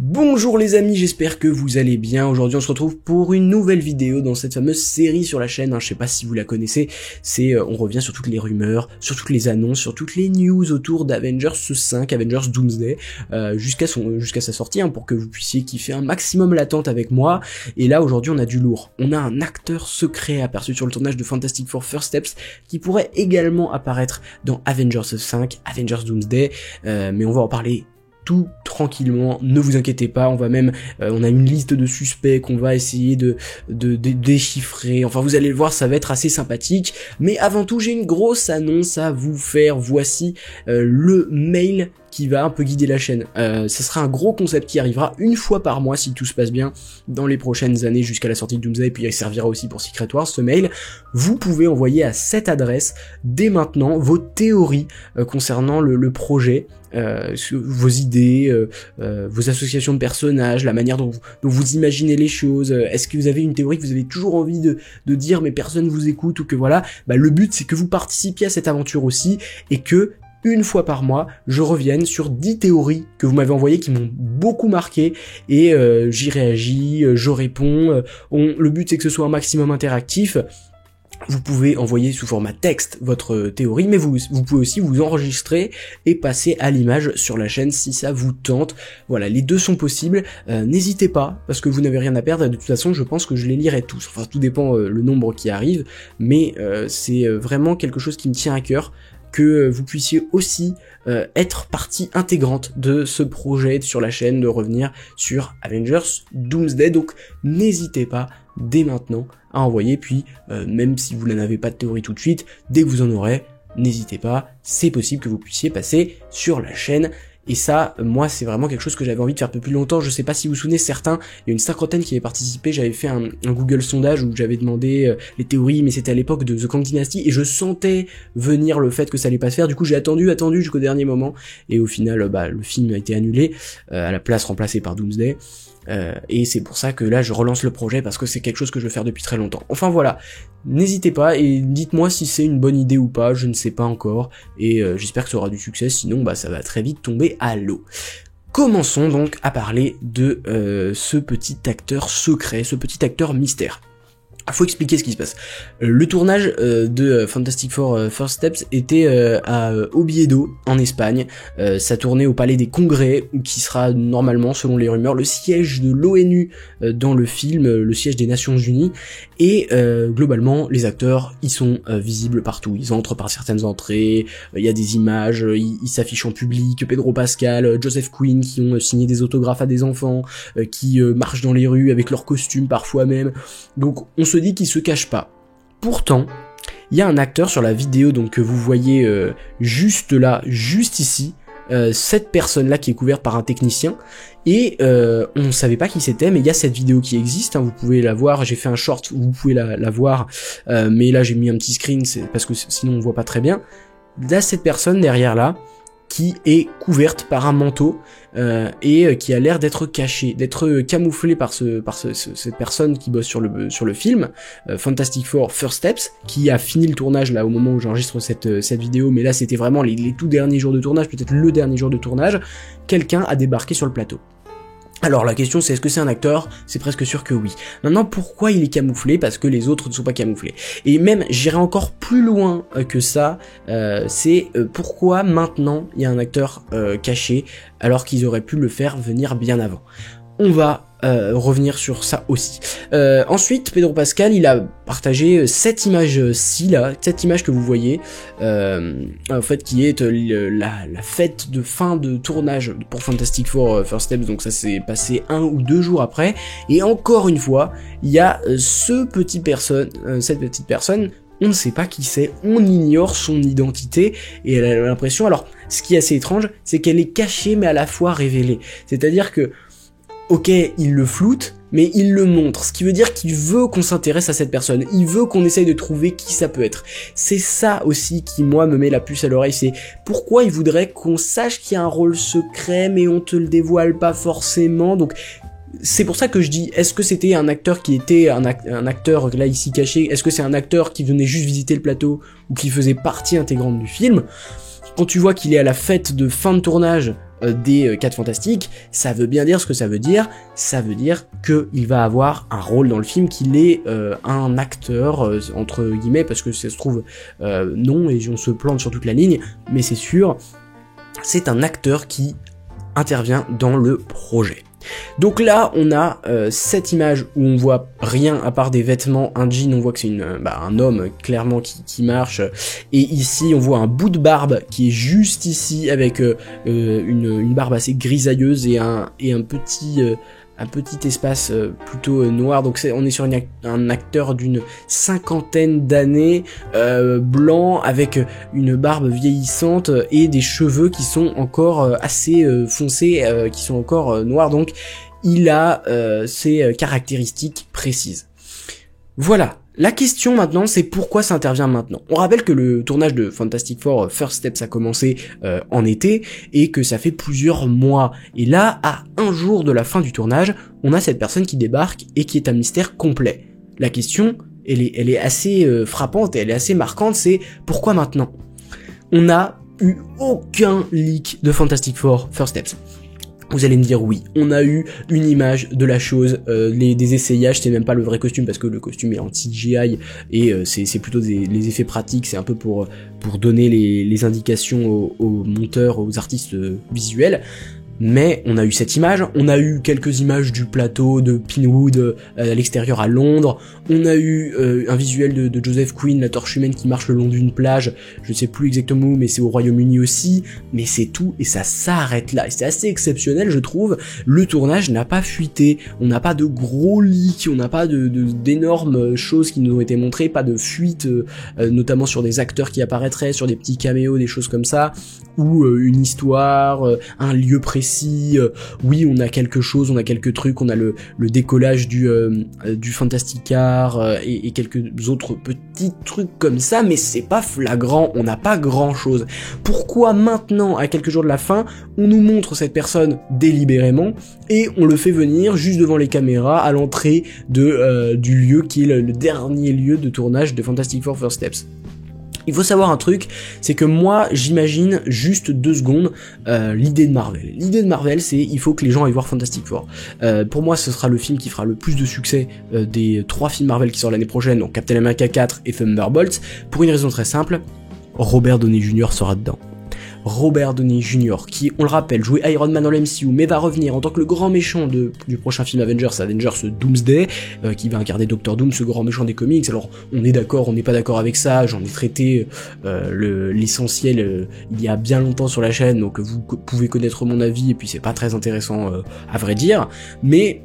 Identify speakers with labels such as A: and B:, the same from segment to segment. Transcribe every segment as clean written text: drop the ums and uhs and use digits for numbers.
A: Bonjour les amis, j'espère que vous allez bien. Aujourd'hui on se retrouve pour une nouvelle vidéo dans cette fameuse série sur la chaîne, je sais pas si vous la connaissez, on revient sur toutes les rumeurs, sur toutes les annonces, sur toutes les news autour d'Avengers 5, Avengers Doomsday, jusqu'à sa sortie, pour que vous puissiez kiffer un maximum l'attente avec moi. Et là aujourd'hui on a du lourd, on a un acteur secret aperçu sur le tournage de Fantastic Four First Steps qui pourrait également apparaître dans Avengers 5, Avengers Doomsday, mais on va en parler tout tranquillement, ne vous inquiétez pas, on a une liste de suspects qu'on va essayer de déchiffrer, enfin vous allez le voir, ça va être assez sympathique, mais avant tout j'ai une grosse annonce à vous faire. Voici le mail qui va un peu guider la chaîne. Ce sera un gros concept qui arrivera une fois par mois si tout se passe bien dans les prochaines années jusqu'à la sortie de Doomsday, et puis il servira aussi pour Secret Wars. Ce mail, vous pouvez envoyer à cette adresse dès maintenant vos théories concernant le projet, vos idées, vos associations de personnages, la manière dont vous imaginez les choses. Est-ce que vous avez une théorie que vous avez toujours envie de dire mais personne vous écoute, ou que voilà, le but c'est que vous participiez à cette aventure aussi, et que une fois par mois, je revienne sur 10 théories que vous m'avez envoyées qui m'ont beaucoup marqué, et j'y réagis, je réponds. Le but c'est que ce soit un maximum interactif. Vous pouvez envoyer sous format texte votre théorie, mais vous pouvez aussi vous enregistrer et passer à l'image sur la chaîne si ça vous tente. Voilà, les deux sont possibles. N'hésitez pas, parce que vous n'avez rien à perdre. De toute façon, je pense que je les lirai tous. Enfin, tout dépend le nombre qui arrive, mais c'est vraiment quelque chose qui me tient à cœur, que vous puissiez aussi être partie intégrante de ce projet sur la chaîne, de revenir sur Avengers Doomsday. Donc n'hésitez pas dès maintenant à envoyer, puis même si vous n'en avez pas de théorie tout de suite, dès que vous en aurez, n'hésitez pas, c'est possible que vous puissiez passer sur la chaîne. Et ça, moi, c'est vraiment quelque chose que j'avais envie de faire depuis longtemps. Je sais pas si vous vous souvenez, certains, il y a une cinquantaine qui avaient participé, j'avais fait un Google sondage où j'avais demandé les théories, mais c'était à l'époque de The Kang Dynasty, et je sentais venir le fait que ça allait pas se faire. Du coup, j'ai attendu jusqu'au dernier moment, et au final, le film a été annulé, à la place remplacé par Doomsday. Et c'est pour ça que là je relance le projet, parce que c'est quelque chose que je veux faire depuis très longtemps. Enfin voilà, n'hésitez pas et dites-moi si c'est une bonne idée ou pas, je ne sais pas encore, et j'espère que ça aura du succès, sinon ça va très vite tomber à l'eau. Commençons donc à parler de ce petit acteur secret, ce petit acteur mystère. Faut expliquer ce qui se passe. Le tournage de Fantastic Four First Steps était à Oviedo, en Espagne. Ça tournait au Palais des Congrès, qui sera normalement, selon les rumeurs, le siège de l'ONU dans le film, le siège des Nations Unies. Et globalement, les acteurs, ils sont visibles partout. Ils entrent par certaines entrées, il y a des images, ils s'affichent en public. Pedro Pascal, Joseph Quinn, qui ont signé des autographes à des enfants, qui marchent dans les rues avec leurs costumes parfois même. Donc on se dit qu'ils se cachent pas. Pourtant, il y a un acteur sur la vidéo donc que vous voyez juste là, juste ici, cette personne-là qui est couverte par un technicien, et on ne savait pas qui c'était, mais il y a cette vidéo qui existe, vous pouvez la voir, j'ai fait un short, vous pouvez la voir, mais là j'ai mis un petit screen, parce que sinon on voit pas très bien. Là, cette personne derrière là, qui est couverte par un manteau, et qui a l'air d'être cachée, d'être camouflée par cette personne qui bosse sur le film, Fantastic Four First Steps, qui a fini le tournage là au moment où j'enregistre cette vidéo, mais là c'était vraiment les tout derniers jours de tournage, peut-être le dernier jour de tournage. Quelqu'un a débarqué sur le plateau. Alors la question c'est, est-ce que c'est un acteur? C'est presque sûr que oui. Maintenant, pourquoi il est camouflé? Parce que les autres ne sont pas camouflés. Et même, j'irai encore plus loin que ça, c'est pourquoi maintenant il y a un acteur caché, alors qu'ils auraient pu le faire venir bien avant. On va revenir sur ça aussi. Ensuite, Pedro Pascal, il a partagé cette image-ci là, cette image que vous voyez, en fait, qui est la fête de fin de tournage pour Fantastic Four First Steps. Donc ça s'est passé 1 ou 2 jours après. Et encore une fois, il y a cette petite personne. On ne sait pas qui c'est, on ignore son identité, et elle a l'impression, alors, ce qui est assez étrange, c'est qu'elle est cachée mais à la fois révélée. C'est-à-dire que, ok, il le floute, mais il le montre, ce qui veut dire qu'il veut qu'on s'intéresse à cette personne, il veut qu'on essaye de trouver qui ça peut être. C'est ça aussi qui, moi, me met la puce à l'oreille, c'est pourquoi il voudrait qu'on sache qu'il y a un rôle secret, mais on te le dévoile pas forcément. Donc c'est pour ça que je dis, est-ce que c'était un acteur qui était un acteur là ici caché, est-ce que c'est un acteur qui venait juste visiter le plateau, ou qui faisait partie intégrante du film? Quand tu vois qu'il est à la fête de fin de tournage, des 4 Fantastiques, ça veut bien dire ce que ça veut dire. Ça veut dire qu'il va avoir un rôle dans le film, qu'il est un acteur, entre guillemets, parce que ça se trouve non, et on se plante sur toute la ligne, mais c'est sûr, c'est un acteur qui intervient dans le projet. Donc là, on a cette image où on voit rien à part des vêtements, un jean, on voit que c'est un homme clairement qui marche, et ici on voit un bout de barbe qui est juste ici avec une barbe assez grisailleuse et un petit espace plutôt noir. Donc on est sur un acteur d'une 50aine d'années, blanc, avec une barbe vieillissante et des cheveux qui sont encore assez foncés, qui sont encore noirs. Donc il a ses caractéristiques précises. Voilà. La question maintenant, c'est pourquoi ça intervient maintenant. On rappelle que le tournage de Fantastic Four First Steps a commencé en été et que ça fait plusieurs mois. Et là, à un jour de la fin du tournage, on a cette personne qui débarque et qui est un mystère complet. La question, elle est assez frappante et elle est assez marquante, c'est pourquoi maintenant ? On n'a eu aucun leak de Fantastic Four First Steps. Vous allez me dire oui, on a eu une image de la chose, des essayages, c'est même pas le vrai costume parce que le costume est en CGI et c'est plutôt les effets pratiques, c'est un peu pour donner les indications aux monteurs, aux artistes visuels. Mais on a eu cette image, on a eu quelques images du plateau de Pinewood à l'extérieur à Londres, on a eu un visuel de Joseph Quinn, la torche humaine qui marche le long d'une plage, je sais plus exactement où, mais c'est au Royaume-Uni aussi, mais c'est tout, et ça s'arrête là, et c'est assez exceptionnel je trouve. Le tournage n'a pas fuité, on n'a pas de gros leaks, on n'a pas d'énormes choses qui nous ont été montrées, pas de fuite, notamment sur des acteurs qui apparaîtraient, sur des petits caméos, des choses comme ça, ou une histoire, un lieu précis. Oui, on a quelque chose, on a quelques trucs, on a le décollage du Fantastic Car et quelques autres petits trucs comme ça, mais c'est pas flagrant, on n'a pas grand chose. Pourquoi maintenant, à quelques jours de la fin, on nous montre cette personne délibérément et on le fait venir juste devant les caméras à l'entrée du lieu qui est le dernier lieu de tournage de Fantastic Four First Steps? Il faut savoir un truc, c'est que moi j'imagine juste 2 secondes l'idée de Marvel. L'idée de Marvel, c'est il faut que les gens aillent voir Fantastic Four. Pour moi, ce sera le film qui fera le plus de succès des 3 films Marvel qui sortent l'année prochaine, donc Captain America 4 et Thunderbolts, pour une raison très simple, Robert Downey Jr. sera dedans. Robert Downey Jr., qui, on le rappelle, jouait Iron Man dans l'MCU, mais va revenir en tant que le grand méchant du prochain film Avengers Doomsday, qui va incarner Doctor Doom, ce grand méchant des comics. Alors, on est d'accord, on n'est pas d'accord avec ça, j'en ai traité l'essentiel il y a bien longtemps sur la chaîne, donc vous pouvez connaître mon avis, et puis c'est pas très intéressant à vrai dire, mais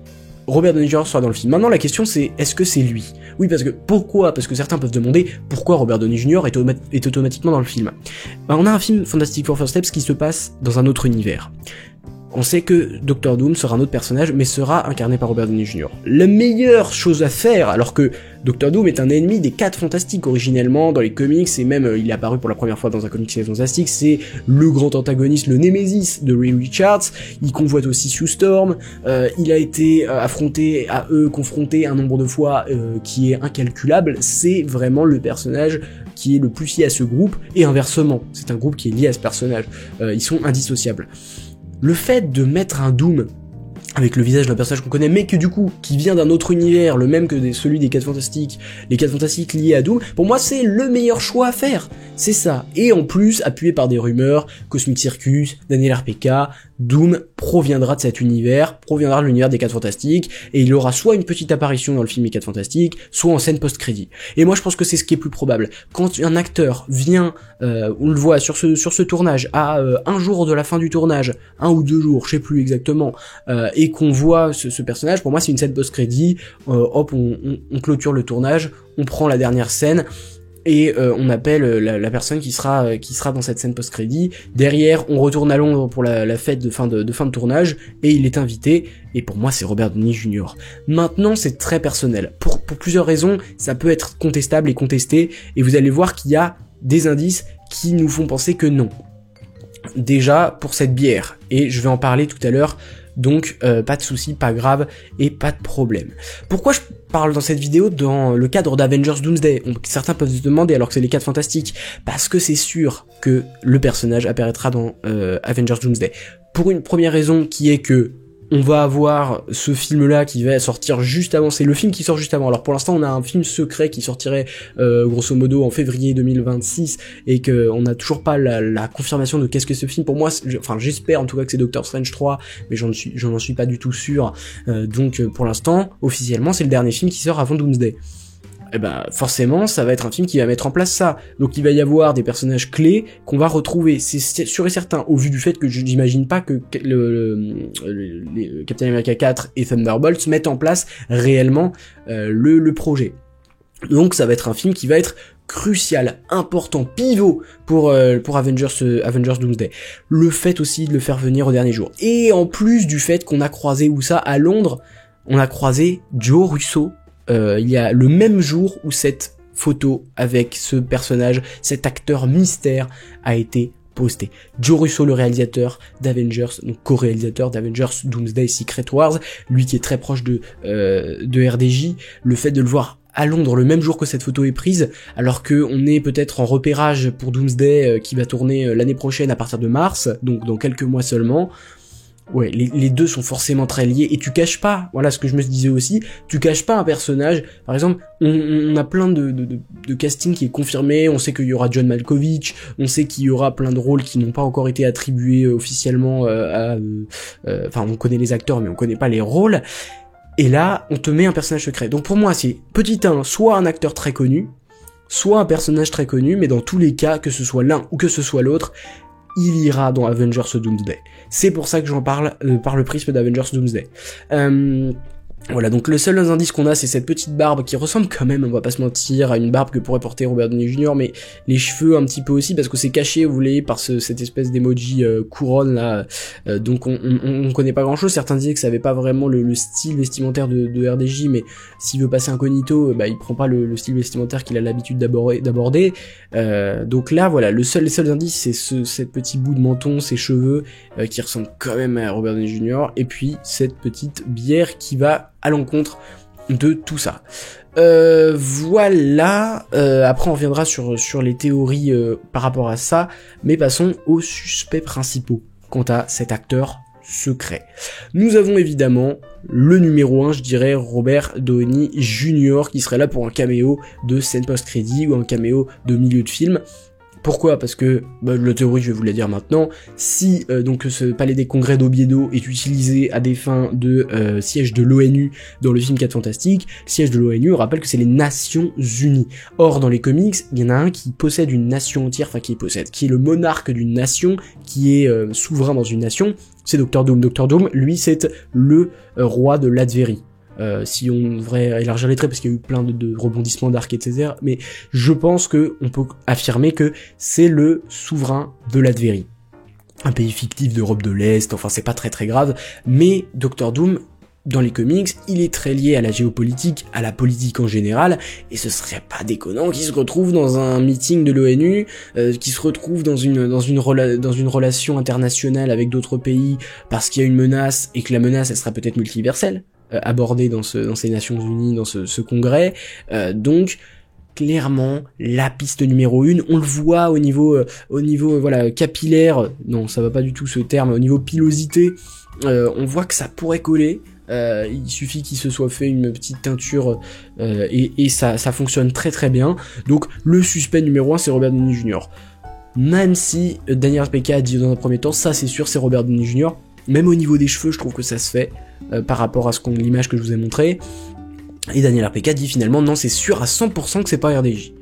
A: Robert Downey Jr. sera dans le film. Maintenant, la question c'est, est-ce que c'est lui ? Oui, pourquoi ? Parce que certains peuvent demander pourquoi Robert Downey Jr. est automatiquement dans le film. On a un film Fantastic Four First Steps qui se passe dans un autre univers. On sait que Doctor Doom sera un autre personnage, mais sera incarné par Robert Downey Jr. La meilleure chose à faire, alors que Doctor Doom est un ennemi des 4 Fantastiques originellement dans les comics, et même il est apparu pour la première fois dans un comic fantastique, c'est le grand antagoniste, le Némésis de Reed Richards. Il convoite aussi Sue Storm, il a été confronté un nombre de fois qui est incalculable. C'est vraiment le personnage qui est le plus lié à ce groupe, et inversement, c'est un groupe qui est lié à ce personnage. Ils sont indissociables. Le fait de mettre un Doom avec le visage d'un personnage qu'on connaît, mais que du coup, qui vient d'un autre univers, le même que celui des 4 Fantastiques, les 4 Fantastiques liés à Doom, pour moi c'est le meilleur choix à faire, c'est ça. Et en plus, appuyé par des rumeurs, Cosmic Circus, Daniel RPK, Doom proviendra de cet univers, proviendra de l'univers des 4 Fantastiques, et il aura soit une petite apparition dans le film des 4 Fantastiques, soit en scène post-crédit. Et moi je pense que c'est ce qui est plus probable. Quand un acteur vient, on le voit sur ce tournage, à un jour de la fin du tournage, 1 ou 2 jours, je sais plus exactement, et qu'on voit ce personnage, pour moi c'est une scène post-crédit, hop, on clôture le tournage, on prend la dernière scène, et on appelle la personne qui sera dans cette scène post-crédit. Derrière, on retourne à Londres pour la fête de fin de tournage, et il est invité, et pour moi c'est Robert Downey Jr. Maintenant c'est très personnel, pour plusieurs raisons, ça peut être contestable et contesté, et vous allez voir qu'il y a des indices qui nous font penser que non. Déjà, pour cette bière, et je vais en parler tout à l'heure, donc pas de souci, pas grave et pas de problème. Pourquoi je parle dans cette vidéo dans le cadre d'Avengers Doomsday? Certains peuvent se demander alors que c'est les 4 Fantastiques, parce que c'est sûr que le personnage apparaîtra dans Avengers Doomsday. Pour une première raison qui est que on va avoir ce film-là qui va sortir juste avant, c'est le film qui sort juste avant. Alors pour l'instant on a un film secret qui sortirait grosso modo en février 2026 et que on n'a toujours pas la confirmation de qu'est-ce que ce film. Pour moi, enfin j'espère en tout cas que c'est Doctor Strange 3, mais j'en suis pas du tout sûr. Donc pour l'instant, officiellement c'est le dernier film qui sort avant Doomsday. Et ben forcément ça va être un film qui va mettre en place ça, donc il va y avoir des personnages clés qu'on va retrouver, c'est sûr et certain, au vu du fait que je n'imagine pas que les Captain America 4 et Thunderbolts mettent en place réellement le projet. Donc ça va être un film qui va être crucial, important, pivot pour Avengers Doomsday. Le fait aussi de le faire venir au dernier jour, et en plus du fait qu'on a croisé à Londres, on a croisé Joe Russo. Il y a le même jour où cette photo avec ce personnage, cet acteur mystère a été postée. Joe Russo, le réalisateur d'Avengers, donc co-réalisateur d'Avengers Doomsday Secret Wars, lui qui est très proche de RDJ, le fait de le voir à Londres le même jour que cette photo est prise, alors que on est peut-être en repérage pour Doomsday qui va tourner l'année prochaine à partir de mars, donc dans quelques mois seulement. Ouais, les deux sont forcément très liés, et tu caches pas, voilà ce que je me disais aussi, tu caches pas un personnage. Par exemple, on a plein de casting qui est confirmé, on sait qu'il y aura John Malkovich, on sait qu'il y aura plein de rôles qui n'ont pas encore été attribués officiellement enfin on connaît les acteurs mais on connaît pas les rôles, et là on te met un personnage secret. Donc pour moi c'est petit 1, soit un acteur très connu, soit un personnage très connu, mais dans tous les cas, que ce soit l'un ou que ce soit l'autre, il ira dans Avengers Doomsday. C'est pour ça que j'en parle par le prisme d'Avengers Doomsday. Voilà, donc le seul indice qu'on a, c'est cette petite barbe qui ressemble quand même, on va pas se mentir, à une barbe que pourrait porter Robert Downey Jr., mais les cheveux un petit peu aussi, parce que c'est caché, vous voyez, par cette espèce d'emoji couronne là, donc on connaît pas grand chose. Certains disaient que ça avait pas vraiment le style vestimentaire de RDJ, mais s'il veut passer incognito, il prend pas le style vestimentaire qu'il a l'habitude d'aborder. Donc là, voilà, les seuls indices, c'est cette petit bout de menton, ses cheveux, qui ressemblent quand même à Robert Downey Jr., et puis cette petite bière qui va à l'encontre de tout ça. Voilà, après on reviendra sur les théories par rapport à ça, mais passons aux suspects principaux quant à cet acteur secret. Nous avons évidemment le numéro 1, je dirais, Robert Downey Jr., qui serait là pour un caméo de scène post-crédit ou un caméo de milieu de film. Pourquoi? Parce que, la théorie, je vais vous la dire maintenant, si donc ce palais des congrès d'Oviedo est utilisé à des fins de siège de l'ONU dans le film 4 Fantastiques, siège de l'ONU, on rappelle que c'est les Nations Unies. Or, dans les comics, il y en a un qui possède une nation entière, enfin qui est le monarque d'une nation, qui est souverain dans une nation, c'est Doctor Doom. Doctor Doom, lui, c'est le roi de Latverie. Si on devrait élargir les traits parce qu'il y a eu plein de rebondissements d'arc, etc. Mais je pense que on peut affirmer que c'est le souverain de Latverie. Un pays fictif d'Europe de l'Est, enfin c'est pas très très grave, mais Doctor Doom, dans les comics, il est très lié à la géopolitique, à la politique en général, et ce serait pas déconnant qu'il se retrouve dans un meeting de l'ONU, qu'il se retrouve dans une relation internationale avec d'autres pays parce qu'il y a une menace, et que la menace elle sera peut-être multiverselle, abordé dans ces Nations Unies, dans ce congrès. Donc clairement la piste numéro 1, on le voit au niveau voilà capillaire, non ça va pas du tout ce terme, au niveau pilosité, on voit que ça pourrait coller. Il suffit qu'il se soit fait une petite teinture et ça fonctionne très très bien. Donc le suspect numéro 1 c'est Robert Downey Jr. Même si Daniel RPK a dit dans un premier temps, ça c'est sûr c'est Robert Downey Jr. Même au niveau des cheveux, je trouve que ça se fait par rapport à l'image que je vous ai montrée. Et Daniel RPK dit finalement non, c'est sûr à 100% que c'est pas RDJ.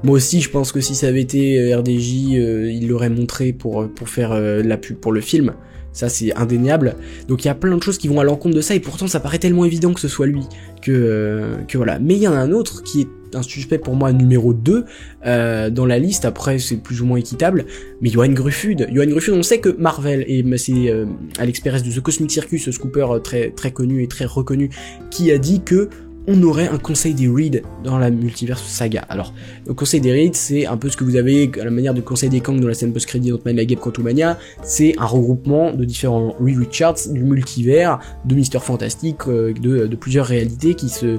A: Moi aussi, je pense que si ça avait été RDJ, il l'aurait montré pour faire la pub pour le film. Ça, c'est indéniable. Donc il y a plein de choses qui vont à l'encontre de ça, et pourtant ça paraît tellement évident que ce soit lui que voilà. Mais il y en a un autre qui est un suspect pour moi numéro 2 dans la liste. Après c'est plus ou moins équitable, mais Johan Gruffud, on sait que Marvel, et c'est Alex Perez de The Cosmic Circus, ce scooper très très connu et très reconnu, qui a dit que on aurait un conseil des Reed dans la multiverse saga. Alors, le conseil des Reed, c'est un peu ce que vous avez à la manière du conseil des Kang dans la scène post-crédit d'Ant-Man la Guêpe Quantumania. C'est un regroupement de différents Reed Richards du multivers, de Mister Fantastique, de plusieurs réalités qui se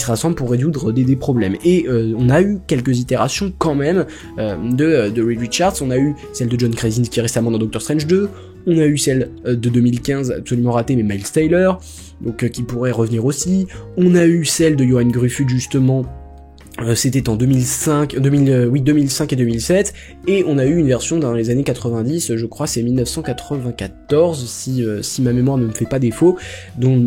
A: rassemblent pour résoudre des problèmes. Et on a eu quelques itérations quand même de Reed Richards. On a eu celle de John Krasinski récemment dans Doctor Strange 2. On a eu celle de 2015, absolument ratée, mais Miles Taylor, donc qui pourrait revenir aussi. On a eu celle de Johan Gruffud, justement, c'était en 2005 et 2007, et on a eu une version dans les années 90, je crois c'est 1994, si ma mémoire ne me fait pas défaut, dont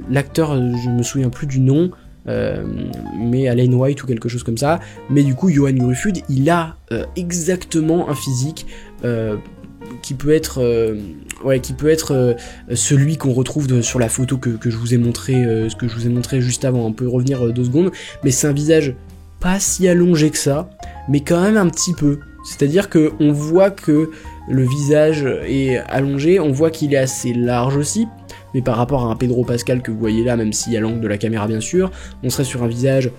A: l'acteur, je me souviens plus du nom, mais Alan White ou quelque chose comme ça, mais du coup Johan Gruffud, il a exactement un physique qui peut être celui qu'on retrouve sur la photo que je vous ai montré, ce que je vous ai montré juste avant. On peut revenir 2 secondes, mais c'est un visage pas si allongé que ça, mais quand même un petit peu. C'est-à-dire que on voit que le visage est allongé, on voit qu'il est assez large aussi, mais par rapport à un Pedro Pascal que vous voyez là, même s'il y a l'angle de la caméra bien sûr, on serait sur un visage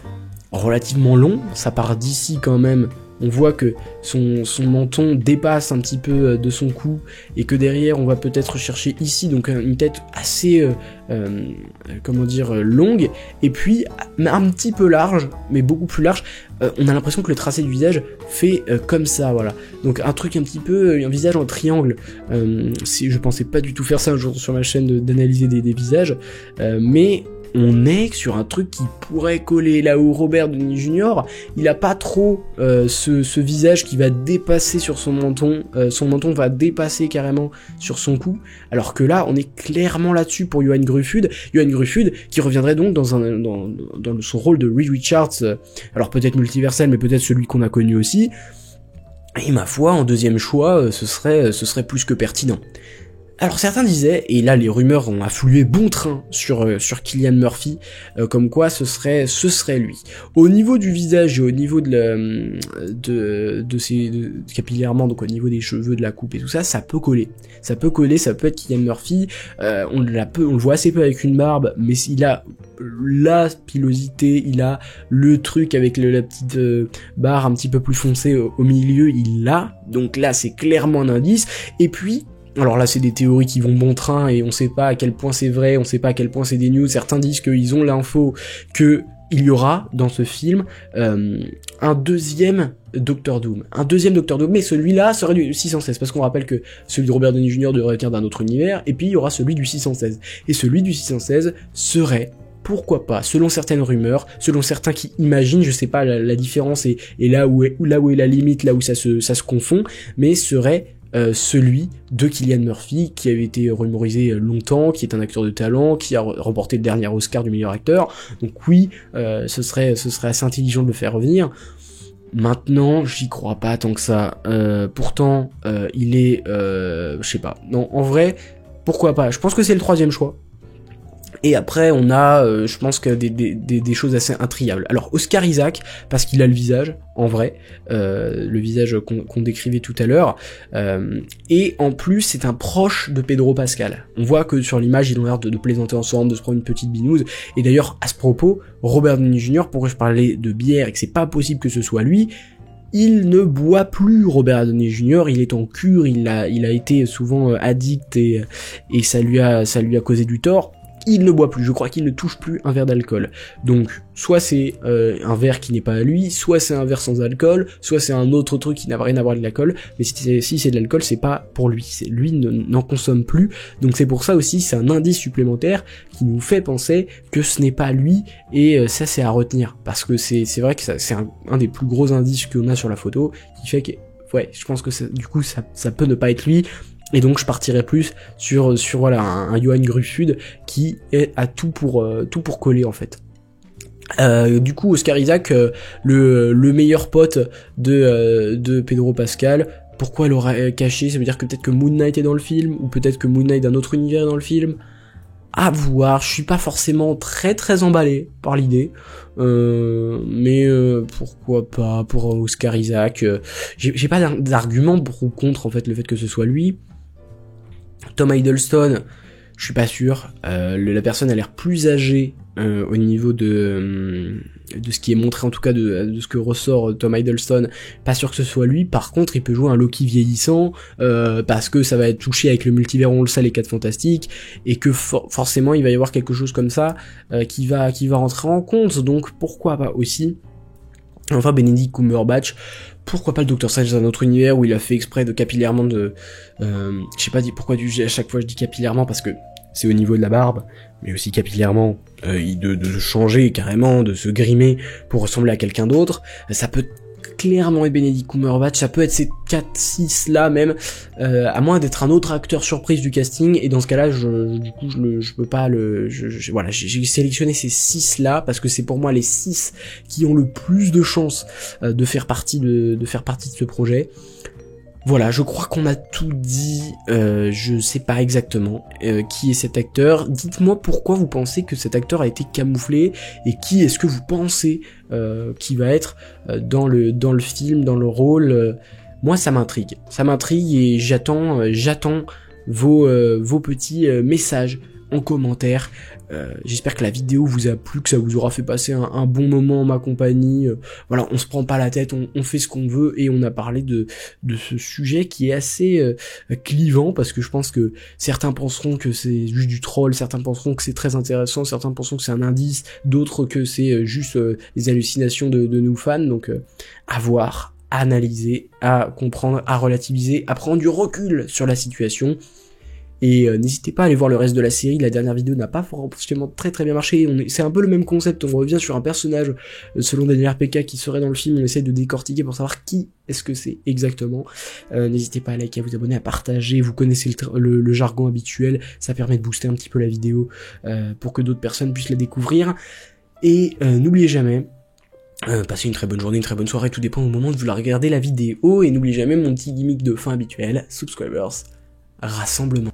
A: relativement long, ça part d'ici quand même. On voit que son menton dépasse un petit peu de son cou et que derrière on va peut-être chercher ici donc une tête assez longue et puis un petit peu large mais beaucoup plus large. On a l'impression que le tracé du visage fait comme ça, voilà. Donc un truc un petit peu, un visage en triangle. Je pensais pas du tout faire ça un jour sur ma chaîne d'analyser des visages, mais on est sur un truc qui pourrait coller là où Robert Downey Jr. il a pas trop ce visage qui va dépasser sur son menton va dépasser carrément sur son cou, alors que là on est clairement là-dessus pour Johan Gruffud qui reviendrait donc dans son rôle de Reed Richards, alors peut-être multiversel mais peut-être celui qu'on a connu aussi, et ma foi en deuxième choix ce serait plus que pertinent. Alors certains disaient, et là les rumeurs ont afflué bon train sur Cillian Murphy, comme quoi ce serait lui. Au niveau du visage et au niveau capillairement, donc au niveau des cheveux, de la coupe et tout ça, ça peut coller. Ça peut être Cillian Murphy. On le voit assez peu avec une barbe, mais il a la pilosité, il a le truc avec la petite barre un petit peu plus foncée au milieu, il l'a. Donc là c'est clairement un indice. Et puis alors là c'est des théories qui vont bon train et on sait pas à quel point c'est vrai, on sait pas à quel point c'est des news. Certains disent qu'ils ont l'info que il y aura dans ce film un deuxième Doctor Doom, mais celui-là serait du 616, parce qu'on rappelle que celui de Robert Downey Jr. devrait venir d'un autre univers, et puis il y aura celui du 616, et celui du 616 serait, pourquoi pas, selon certaines rumeurs, selon certains qui imaginent, je sais pas la différence et là où est la limite, là où ça se confond, mais serait celui de Cillian Murphy, qui avait été rumorisé longtemps, qui est un acteur de talent, qui a remporté le dernier Oscar du meilleur acteur. Donc oui, ce serait assez intelligent de le faire revenir. Maintenant, j'y crois pas tant que ça. Pourtant, il est, je sais pas. Non, en vrai, pourquoi pas. Je pense que c'est le 3e choix. Et après on a, je pense que des choses assez intriables. Alors Oscar Isaac, parce qu'il a le visage, en vrai, le visage qu'on décrivait tout à l'heure, et en plus c'est un proche de Pedro Pascal. On voit que sur l'image ils ont l'air de plaisanter ensemble, de se prendre une petite binouse, et d'ailleurs à ce propos, Robert Downey Jr., pourquoi je parlais de bière et que c'est pas possible que ce soit lui, il ne boit plus, Robert Downey Jr., il est en cure, il a été souvent addict et ça lui a causé du tort. Il ne boit plus, je crois qu'il ne touche plus un verre d'alcool. Donc, soit c'est un verre qui n'est pas à lui, soit c'est un verre sans alcool, soit c'est un autre truc qui n'a rien à voir avec l'alcool, mais si c'est de l'alcool, c'est pas pour lui, lui n'en consomme plus, donc c'est pour ça aussi, c'est un indice supplémentaire qui nous fait penser que ce n'est pas lui, et ça c'est à retenir, parce que c'est vrai que c'est un des plus gros indices qu'on a sur la photo, qui fait que, ouais, je pense que du coup ça peut ne pas être lui. Et donc je partirais plus sur voilà un Johan Gruffud qui a tout pour coller en fait. Du coup Oscar Isaac, le meilleur pote de Pedro Pascal, pourquoi l'aurait caché? Ça veut dire que peut-être que Moon Knight est dans le film, ou peut-être que Moon Knight d'un autre univers est dans le film. À voir, je suis pas forcément très emballé par l'idée, mais pourquoi pas pour Oscar Isaac. J'ai pas d'argument pour ou contre en fait le fait que ce soit lui. Tom Hiddleston, je suis pas sûr. La personne a l'air plus âgée au niveau de ce qui est montré, en tout cas de ce que ressort Tom Hiddleston. Pas sûr que ce soit lui. Par contre, il peut jouer un Loki vieillissant, parce que ça va être touché avec le multivers, on le sait, les 4 Fantastiques, et que forcément il va y avoir quelque chose comme ça qui va rentrer en compte. Donc pourquoi pas aussi. Enfin, Benedict Cumberbatch, pourquoi pas le Docteur Strange dans un autre univers où il a fait exprès de capillairement de... je sais pas pourquoi à chaque fois je dis capillairement, parce que c'est au niveau de la barbe, mais aussi capillairement, de changer carrément, de se grimer pour ressembler à quelqu'un d'autre. Ça peut clairement être Benedict Cumberbatch, ça peut être ces 4-6 là même, à moins d'être un autre acteur surprise du casting, et dans ce cas-là, je peux pas voilà, j'ai sélectionné ces 6 là, parce que c'est pour moi les 6 qui ont le plus de chances de faire partie de ce projet. Voilà, je crois qu'on a tout dit, je sais pas exactement qui est cet acteur. Dites-moi pourquoi vous pensez que cet acteur a été camouflé, et qui est-ce que vous pensez qui va être dans le film, dans le rôle. Moi ça m'intrigue et j'attends vos petits messages en commentaire. J'espère que la vidéo vous a plu, que ça vous aura fait passer un bon moment en ma compagnie. Voilà, on se prend pas la tête, on fait ce qu'on veut, et on a parlé de ce sujet qui est assez clivant, parce que je pense que certains penseront que c'est juste du troll, certains penseront que c'est très intéressant, certains penseront que c'est un indice, d'autres que c'est juste les hallucinations de nos fans. Donc à voir, à analyser, à comprendre, à relativiser, à prendre du recul sur la situation. Et n'hésitez pas à aller voir le reste de la série. La dernière vidéo n'a pas forcément très bien marché. C'est un peu le même concept, on revient sur un personnage selon Daniel RPK qui serait dans le film, on essaie de décortiquer pour savoir qui est-ce que c'est exactement. N'hésitez pas à liker, à vous abonner, à partager, vous connaissez le jargon habituel, ça permet de booster un petit peu la vidéo pour que d'autres personnes puissent la découvrir. Et n'oubliez jamais, passez une très bonne journée, une très bonne soirée, tout dépend au moment où vous la regardez la vidéo, et n'oubliez jamais mon petit gimmick de fin habituel, subscribers, rassemblement.